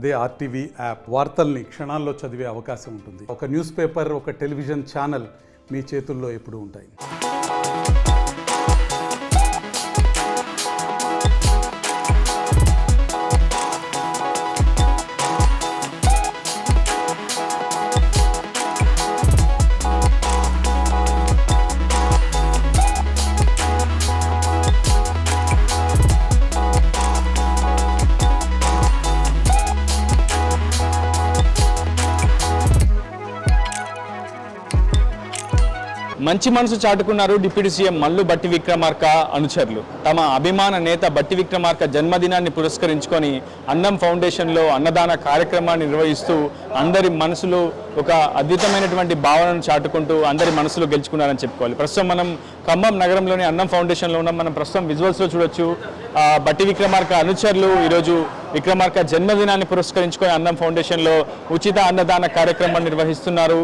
అదే RTV app వార్తల్ని క్షణాల్లో చదివే అవకాశం ఉంటుంది. ఒక న్యూస్ పేపర్, ఒక టెలివిజన్ ఛానల్ మీ చేతుల్లో ఎప్పుడూ ఉంటాయి. మంచి మనసు చాటుకున్నారు డిప్యూటీ సీఎం మల్లు బట్టి విక్రమార్క అనుచరులు. తమ అభిమాన నేత బట్టి విక్రమార్క జన్మదినాన్ని పురస్కరించుకొని అన్నం ఫౌండేషన్లో అన్నదాన కార్యక్రమాన్ని నిర్వహిస్తూ అందరి మనసులో ఒక అద్భుతమైనటువంటి భావనను చాటుకుంటూ అందరి మనసులో గెలుచుకున్నారని చెప్పుకోవాలి. ప్రస్తుతం మనం ఖమ్మం నగరంలోని అన్నం ఫౌండేషన్లో ఉన్నాం. మనం ప్రస్తుతం విజువల్స్లో చూడొచ్చు. బట్టి విక్రమార్క అనుచరులు ఈరోజు విక్రమార్క జన్మదినాన్ని పురస్కరించుకొని అన్నం ఫౌండేషన్లో ఉచిత అన్నదాన కార్యక్రమాన్ని నిర్వహిస్తున్నారు.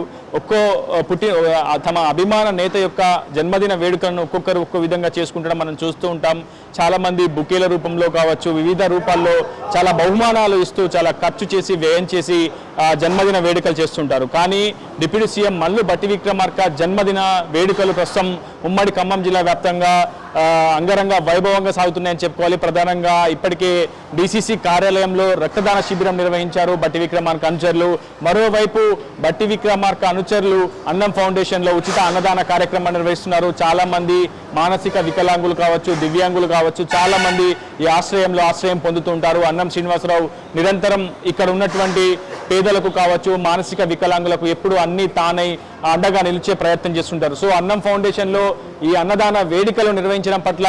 తమ అభిమాన నేత యొక్క జన్మదిన వేడుకలను ఒక్కొక్కరు ఒక్కో విధంగా చేసుకుంటడం మనం చూస్తూ ఉంటాం. చాలామంది బుకేల రూపంలో కావచ్చు, వివిధ రూపాల్లో చాలా బహుమానాలు ఇస్తూ చాలా ఖర్చు చేసి వ్యయం చేసి జన్మదిన వేడుకలు చేస్తుంటారు. కానీ డిప్యూటీ సీఎం మల్లు బట్టి విక్రమార్క జన్మదిన వేడుకలు ప్రస్తుతం ఉమ్మడి ఖమ్మం జిల్లా వ్యాప్తంగా అంగరంగ వైభవంగా సాగుతున్నాయని చెప్పుకోవాలి. ప్రధానంగా ఇప్పటికే డీసీసీ కార్యాలయంలో రక్తదాన శిబిరం నిర్వహించారు బట్టి విక్రమార్క అనుచరులు. మరోవైపు బట్టి విక్రమార్క అనుచరులు అన్నం ఫౌండేషన్లో ఉచిత అన్నదాన కార్యక్రమాన్ని నిర్వహిస్తున్నారు. చాలా మంది మానసిక వికలాంగులు కావచ్చు, దివ్యాంగులు కావచ్చు, చాలా మంది ఈ ఆశ్రయం పొందుతుంటారు. అన్నం శ్రీనివాసరావు నిరంతరం ఇక్కడ ఉన్నటువంటి పేదలకు కావచ్చు, మానసిక వికలాంగులకు ఎప్పుడు అన్ని తానై అండగా నిలిచే ప్రయత్నం చేస్తుంటారు. సో అన్నం ఫౌండేషన్లో ఈ అన్నదాన వేడుకలు నిర్వహించడం పట్ల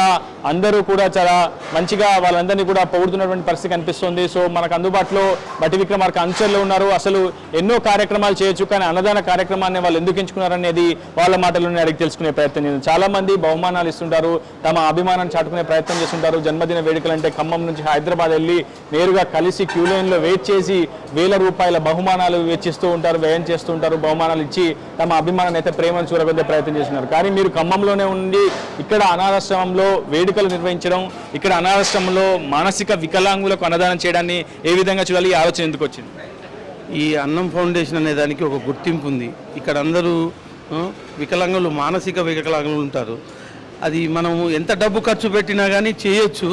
అందరూ కూడా చాలా మంచిగా వాళ్ళందరినీ కూడా పొగుడుతున్నటువంటి పరిస్థితి కనిపిస్తుంది. సో మనకు అందుబాటులో బట్టి విక్రమార్క అనుచరులు ఉన్నారు. అసలు ఎన్నో కార్యక్రమాలు చేయొచ్చు, కానీ అన్నదాన కార్యక్రమాన్ని వాళ్ళు ఎందుకు ఎంచుకున్నారనేది వాళ్ళ మాటల్లోనే అడిగి తెలుసుకునే ప్రయత్నం చేస్తారు. చాలా మంది బహుమానాలు ఇస్తుంటారు, తమ అభిమానాన్ని చాటుకునే ప్రయత్నం చేస్తుంటారు. జన్మదిన వేడుకలు అంటే ఖమ్మం నుంచి హైదరాబాద్ వెళ్ళి నేరుగా కలిసి క్యూ లైన్లో వెయిట్ చేసి వేల రూపాయల బహుమానాలు వెచ్చిస్తూ ఉంటారు, వ్యయం చేస్తూ ఉంటారు. బహుమానాలు ఇచ్చి తమ అభిమాన నేత ప్రేమను చూరగొద్దే ప్రయత్నం చేస్తున్నారు. కానీ మీరు ఖమ్మంలోనే ఉండి ఇక్కడ అనాథాశ్రమంలో వేడుకలు నిర్వహించడం, ఇక్కడ అనాథాశ్రమంలో మానసిక వికలాంగులకు అన్నదానం చేయడాన్ని ఏ విధంగా చూడాలి, ఈ ఆలోచన ఎందుకు వచ్చింది? ఈ అన్నం ఫౌండేషన్ అనే దానికి ఒక గుర్తింపు ఉంది. ఇక్కడ అందరూ వికలాంగులు, మానసిక వికలాంగులు ఉంటారు. అది మనము ఎంత డబ్బు ఖర్చు పెట్టినా కానీ చేయొచ్చు.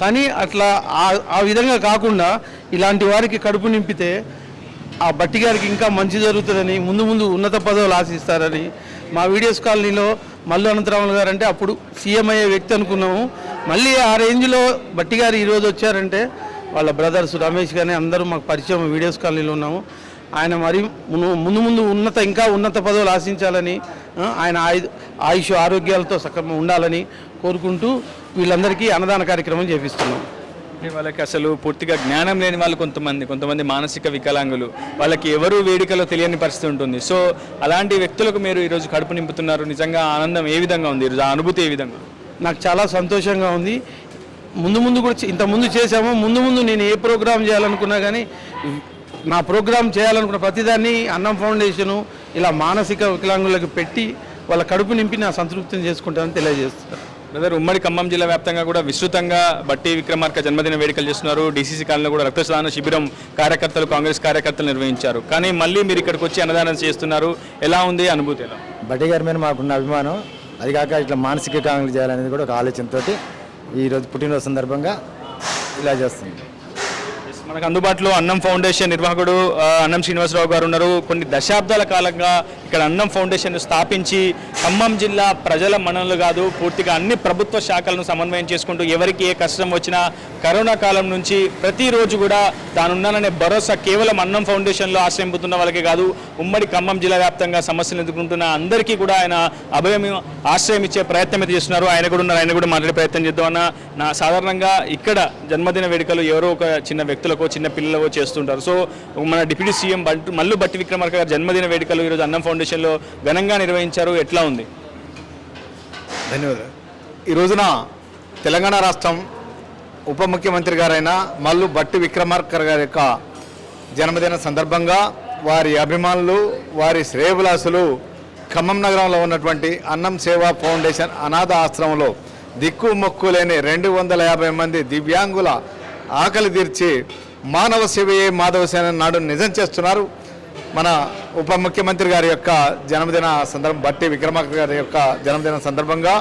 కానీ అట్లా ఆ విధంగా కాకుండా ఇలాంటి వారికి కడుపు నింపితే ఆ బట్టి గారికి ఇంకా మంచి జరుగుతుందని, ముందు ముందు ఉన్నత పదవులు ఆశిస్తారని మా వీడియోస్ కాలనీలో మల్లు అనంతరాములు గారు అంటే అప్పుడు సీఎం అయ్యే వ్యక్తి అనుకున్నాము. మళ్ళీ ఆ రేంజ్లో బట్టి గారు ఈరోజు వచ్చారంటే వాళ్ళ బ్రదర్స్ రమేష్ గారిని అందరూ మాకు పరిచయం వీడియోస్ కాలనీలో ఉన్నాము. ఆయన మరి ముందు ఇంకా ఉన్నత పదవులు ఆశించాలని, ఆయన ఆయుష్ ఆరోగ్యాలతో సక్రమంగా ఉండాలని కోరుకుంటూ వీళ్ళందరికీ అన్నదాన కార్యక్రమం చేపిస్తున్నాం. వాళ్ళకి అసలు పూర్తిగా జ్ఞానం లేని వాళ్ళు కొంతమంది మానసిక వికలాంగులు, వాళ్ళకి ఎవరు వేడుకలో తెలియని పరిస్థితి ఉంటుంది. సో అలాంటి వ్యక్తులకు మీరు ఈరోజు కడుపు నింపుతున్నారు. నిజంగా ఆనందం ఏ విధంగా ఉంది, ఈరోజు అనుభూతి ఏ విధంగా? నాకు చాలా సంతోషంగా ఉంది. ముందు కూడా ఇంతకుముందు చేశాము. ముందు నేను ఏ ప్రోగ్రాం చేయాలనుకున్నా కానీ నా ప్రోగ్రాం చేయాలనుకున్న ప్రతిదాన్ని అన్నం ఫౌండేషను ఇలా మానసిక వికలాంగులకు పెట్టి వాళ్ళ కడుపు నింపి నా సంతృప్తిని చేసుకుంటానని తెలియజేస్తున్నాను. బ్రదర్, ఉమ్మడి ఖమ్మం జిల్లా వ్యాప్తంగా కూడా విస్తృతంగా బట్టి విక్రమార్క జన్మదిన వేడుకలు చేస్తున్నారు. డీసీసీ కాలంలో కూడా రక్తదాన శిబిరం కార్యకర్తలు, కాంగ్రెస్ కార్యకర్తలు నిర్వహించారు. కానీ మళ్ళీ మీరు ఇక్కడికి వచ్చి అన్నదానం చేస్తున్నారు. ఎలా ఉంది అనుభూతి? ఎలా? బట్టి గారి మీద మాకున్న అభిమానం, అది కాక ఇట్లా మానసిక వికలాంగులు చేయాలనేది కూడా ఒక ఆలోచనతో ఈరోజు పుట్టినరోజు సందర్భంగా ఇలా చేస్తుంది. మనకు అందుబాటులో అన్నం ఫౌండేషన్ నిర్వాహకుడు అన్నం శ్రీనివాసరావు గారు ఉన్నారు. కొన్ని దశాబ్దాల కాలంగా ఇక్కడ అన్నం ఫౌండేషన్ స్థాపించి ఖమ్మం జిల్లా ప్రజల మనలు కాదు, పూర్తిగా అన్ని ప్రభుత్వ శాఖలను సమన్వయం చేసుకుంటూ ఎవరికి ఏ కష్టం వచ్చినా కరోనా కాలం నుంచి ప్రతిరోజు కూడా తానున్నాననే భరోసా కేవలం అన్నం ఫౌండేషన్లో ఆశ్రయం పొందుతున్న వాళ్ళకే కాదు, ఉమ్మడి ఖమ్మం జిల్లా వ్యాప్తంగా సమస్యలు ఎదుర్కొంటున్న అందరికీ కూడా ఆయన ఆశ్రయం ఇచ్చే ప్రయత్నం అయితే చేస్తున్నారు. ఆయన కూడా ఉన్నారు, ఆయన కూడా మాట్లాడే ప్రయత్నం చేద్దామన్న. సాధారణంగా ఇక్కడ జన్మదిన వేడుకలు ఎవరో ఒక చిన్న వ్యక్తులకు, చిన్న పిల్లలకు చేస్తుంటారు. సో మన డిప్యూటీ సీఎం మల్లు బట్టి విక్రమార్క గారి జన్మదిన వేడుకలు ఈరోజు అన్నం ఫౌండేషన్లో ఘనంగా నిర్వహించారు. ఎట్లా ఉంది? ధన్యవాదాలు. ఈ రోజున తెలంగాణ రాష్ట్రం ఉప ముఖ్యమంత్రి గారైన మల్లు బట్టి విక్రమార్క గారి యొక్క జన్మదిన సందర్భంగా వారి అభిమానులు, వారి శ్రేయభిలాసులు ఖమ్మం నగరంలో ఉన్నటువంటి అన్నం సేవా ఫౌండేషన్ అనాథ ఆశ్రమంలో దిక్కు మొక్కు లేని 250 మంది దివ్యాంగుల ఆకలి తీర్చి మానవ సేవయే మాధవ సేన నాడు నిజం చేస్తున్నారు. మన ఉప ముఖ్యమంత్రి గారి యొక్క జన్మదిన సందర్భం బట్టి విక్రమార్క గారి యొక్క జన్మదిన సందర్భంగా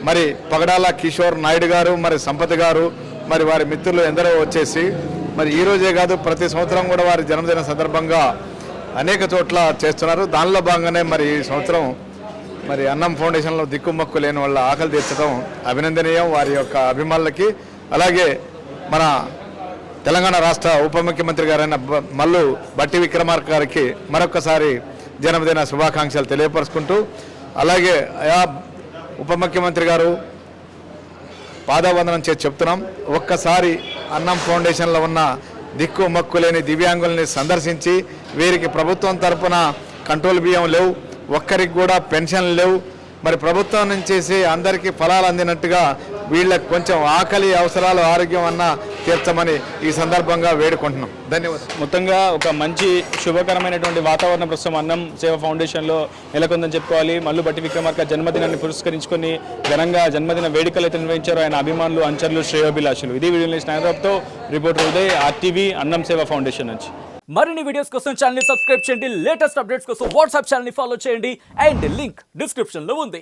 మరి పగడాల కిషోర్ నాయుడు గారు, మరి సంపత్ గారు, మరి వారి మిత్రులు ఎందరో వచ్చేసి మరి ఈ రోజే కాదు ప్రతి సంవత్సరం కూడా వారి జన్మదిన సందర్భంగా అనేక చోట్ల చేస్తున్నారు. దానిలో భాగంగానే మరి ఈ సంవత్సరం మరి అన్నం ఫౌండేషన్లో దిక్కుమక్కు లేని వాళ్ళ ఆకలి తీర్చడం అభినందనీయం వారి యొక్క అభిమానులకి. అలాగే మన తెలంగాణ రాష్ట్ర ఉప ముఖ్యమంత్రి గారైన మల్లు బట్టి విక్రమార్క గారికి మరొకసారి జన్మదిన శుభాకాంక్షలు తెలియపరుచుకుంటూ, అలాగే ఉప ముఖ్యమంత్రి గారు పాదవందనం చేసి చెప్తున్నాం, ఒక్కసారి అన్నం ఫౌండేషన్లో ఉన్న దిక్కు మక్కు లేని దివ్యాంగుల్ని సందర్శించి వీరికి ప్రభుత్వం తరఫున కంట్రోల్ బియ్యం లేవు, ఒక్కరికి కూడా పెన్షన్లు లేవు, మరి ప్రభుత్వం నుంచి అందరికీ ఫలాలు అందినట్టుగా వీళ్ళకి కొంచెం ఆకలి అవసరాలు ఆరోగ్యం అన్న తీర్చమని ఈ సందర్భంగా వేడుకుంటున్నాం. ధన్యవాదాలు. మొత్తంగా ఒక మంచి శుభకరమైనటువంటి వాతావరణం ప్రస్తుతం అన్నం సేవ ఫౌండేషన్లో నెలకొందని చెప్పుకోవాలి. మల్లు బట్టి విక్రమార్క జన్మదినాన్ని పురస్కరించుకొని ఘనంగా జన్మదిన వేడుకలు అయితే నిర్వహించారు ఆయన అభిమానులు, అనుచరులు, శ్రేయోభిలాషులు. ఇది వీడియో స్నానరాబ్తో రిపోర్టర్ ఉదయ్, RTV అన్నం సేవ ఫౌండేషన్ నుంచి. మరిన్ని వీడియోస్ కోసం ఛానల్ ని సబ్స్క్రైబ్ చేయండి, లేటెస్ట్ అప్డేట్స్ కోసం వాట్సాప్ ఛానల్ ని ఫాలో చేయండి అండ్ లింక్ డిస్క్రిప్షన్ లో ఉంది.